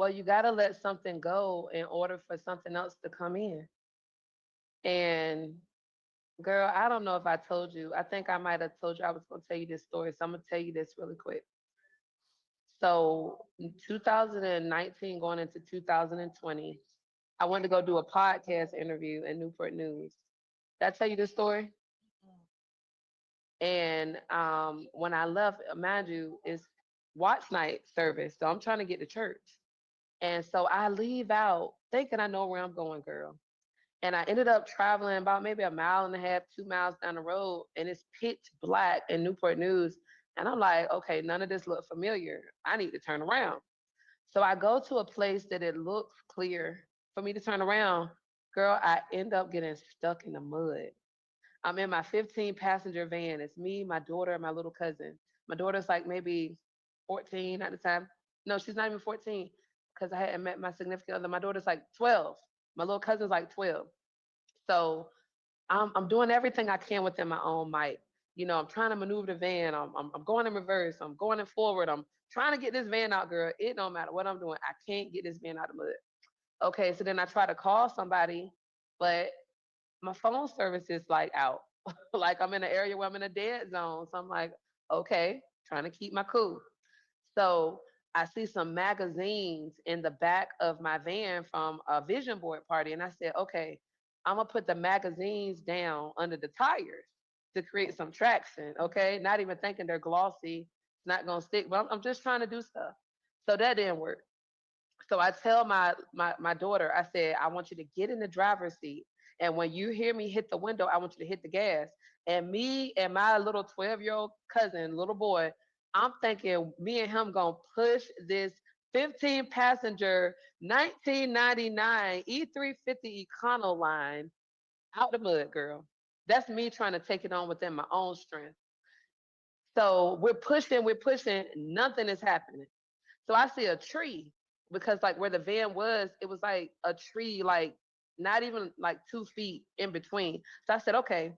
well, you got to let something go in order for something else to come in. And girl, I don't know if I told you. I think I might have told you I was going to tell you this story. So I'm going to tell you this really quick. So in 2019, going into 2020, I went to go do a podcast interview in Newport News. Did I tell you this story? Mm-mm. And when I left, mind you, it's watch night service. So I'm trying to get to church. And so I leave out thinking I know where I'm going, girl. And I ended up traveling about maybe a mile and a half, 2 miles down the road, and it's pitch black in Newport News. And I'm like, okay, none of this look familiar. I need to turn around. So I go to a place that it looks clear for me to turn around. Girl, I end up getting stuck in the mud. I'm in my 15 passenger van. It's me, my daughter, and my little cousin. My daughter's like maybe 14 at the time. No, she's not even 14 because I hadn't met my significant other. My daughter's like 12. My little cousin's like 12. So I'm doing everything I can within my own might. You know, I'm trying to maneuver the van. I'm going in reverse. I'm going in forward. I'm trying to get this van out, girl. It don't matter what I'm doing. I can't get this van out of the mud. Okay, so then I try to call somebody, but my phone service is like out. Like I'm in an area where I'm in a dead zone. So I'm like, okay, trying to keep my cool. So I see some magazines in the back of my van from a vision board party. And I said, okay, I'm going to put the magazines down under the tires to create some traction. Okay. Not even thinking they're glossy. It's not going to stick, but I'm just trying to do stuff. So that didn't work. So I tell my daughter, I said, I want you to get in the driver's seat. And when you hear me hit the window, I want you to hit the gas. And me and my little 12-year-old cousin, little boy, I'm thinking me and him gonna push this 15 passenger 1999 E350 Econoline out the mud, girl. That's me trying to take it on within my own strength. So we're pushing, nothing is happening. So I see a tree because like where the van was, it was like a tree, like not even like 2 feet in between. So I said, okay,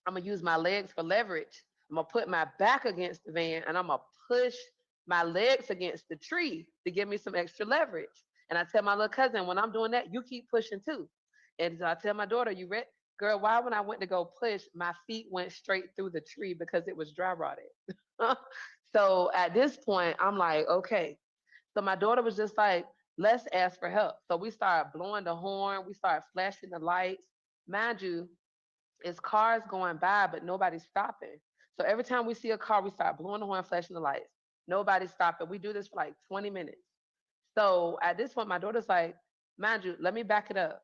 I'm gonna use my legs for leverage. I'm gonna put my back against the van and I'm gonna push my legs against the tree to give me some extra leverage. And I tell my little cousin, when I'm doing that, you keep pushing too. And so I tell my daughter, you ready? Girl, why when I went to go push, my feet went straight through the tree because it was dry rotted. So at this point, I'm like, okay. So my daughter was just like, let's ask for help. So we started blowing the horn, we started flashing the lights. Mind you, it's cars going by, but nobody's stopping. So every time we see a car, we start blowing the horn, flashing the lights. Nobody's stopping. We do this for like 20 minutes. So at this point, my daughter's like, mind you, let me back it up.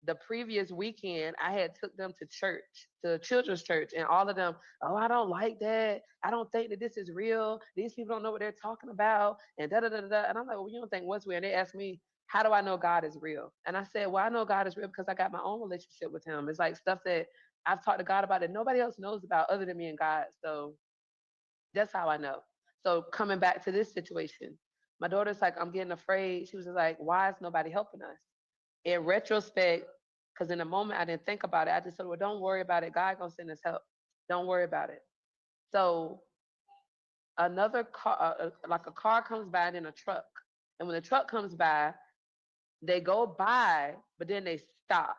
The previous weekend, I had took them to church, to children's church, and all of them, oh, I don't like that. I don't think that this is real. These people don't know what they're talking about, and da da da da. And I'm like, well, you don't think what's real? And they asked me, how do I know God is real? And I said, well, I know God is real because I got my own relationship with Him. It's like stuff that I've talked to God about that nobody else knows about other than me and God. So that's how I know. So coming back to this situation, my daughter's like, I'm getting afraid. She was just like, why is nobody helping us? In retrospect, because in the moment I didn't think about it, I just said, well, don't worry about it. God gonna send us help. Don't worry about it. So another car, like a car comes by and then a truck. And when the truck comes by, they go by, but then they stop.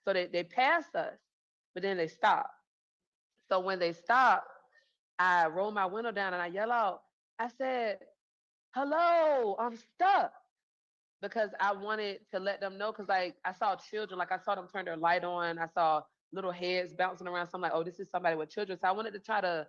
So they pass us, but then they stop. So when they stop, I roll my window down and I yell out, I said, hello, I'm stuck. Because I wanted to let them know. Because like I saw children, like I saw them turn their light on. I saw little heads bouncing around. So I'm like, oh, this is somebody with children. So I wanted to try to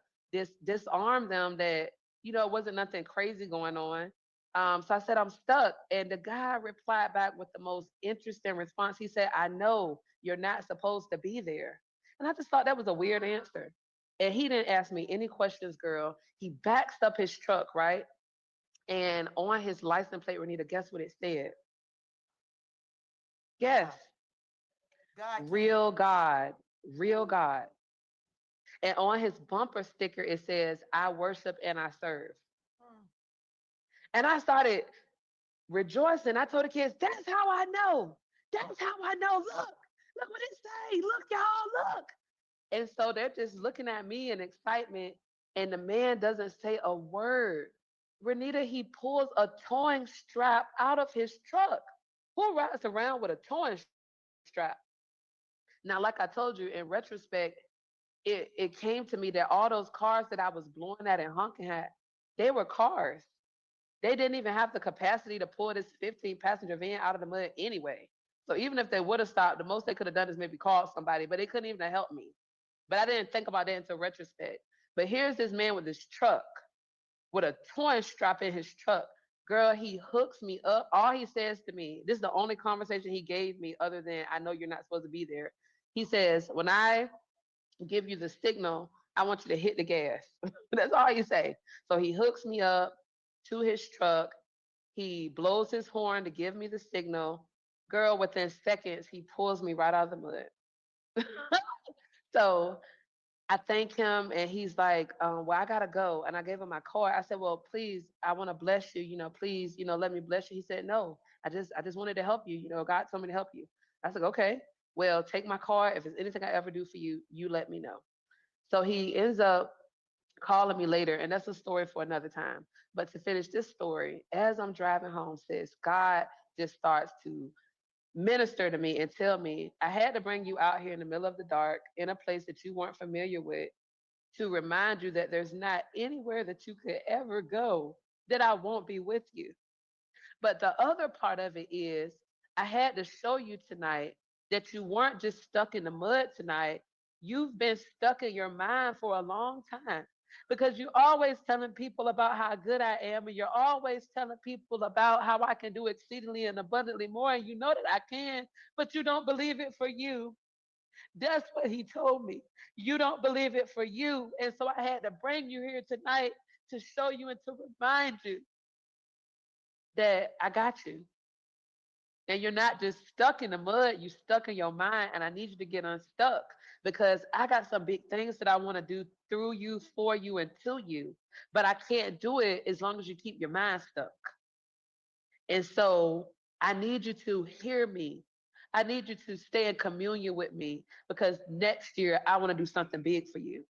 disarm them that it wasn't nothing crazy going on. So I said I'm stuck, and the guy replied back with the most interesting response. He said, "I know you're not supposed to be there," and I just thought that was a weird answer. And he didn't ask me any questions, girl. He backs up his truck, right? And on his license plate, Renita, guess what it said? Guess. Wow. God can. Real God. Real God. And on his bumper sticker, it says, I worship and I serve. Mm. And I started rejoicing. I told the kids, that's how I know. That's how I know. Look what it say. Look, y'all, look. And so they're just looking at me in excitement. And the man doesn't say a word. Renita, he pulls a towing strap out of his truck. Who rides around with a towing strap? Now, like I told you, in retrospect, it came to me that all those cars that I was blowing at and honking at, they were cars. They didn't even have the capacity to pull this 15 passenger van out of the mud anyway. So even if they would have stopped, the most they could have done is maybe call somebody, but they couldn't even have helped me. But I didn't think about that until retrospect. But here's this man with this truck, with a towing strap in his truck. Girl, he hooks me up. All he says to me, this is the only conversation he gave me other than I know you're not supposed to be there. He says, when I give you the signal, I want you to hit the gas. That's all he say. So he hooks me up to his truck. He blows his horn to give me the signal. Girl, within seconds, he pulls me right out of the mud. So I thank him, and he's like, well, I gotta go. And I gave him my card. I said, well, please, I want to bless you. Please, let me bless you. He said, no, I just wanted to help you. God told me to help you. I said, okay, well, take my card. If there's anything I ever do for you, you let me know. So he ends up calling me later, and that's a story for another time. But to finish this story, as I'm driving home, sis, God just starts to minister to me and tell me, I had to bring you out here in the middle of the dark in a place that you weren't familiar with to remind you that there's not anywhere that you could ever go that I won't be with you. But the other part of it is, I had to show you tonight that you weren't just stuck in the mud tonight. You've been stuck in your mind for a long time because you're always telling people about how good I am, and you're always telling people about how I can do exceedingly and abundantly more. And you know that I can, but you don't believe it for you. That's what he told me. You don't believe it for you. And so I had to bring you here tonight to show you and to remind you that I got you. And you're not just stuck in the mud, you're stuck in your mind. And I need you to get unstuck because I got some big things that I want to do through you, for you, and to you. But I can't do it as long as you keep your mind stuck. And so I need you to hear me. I need you to stay in communion with me because next year I want to do something big for you.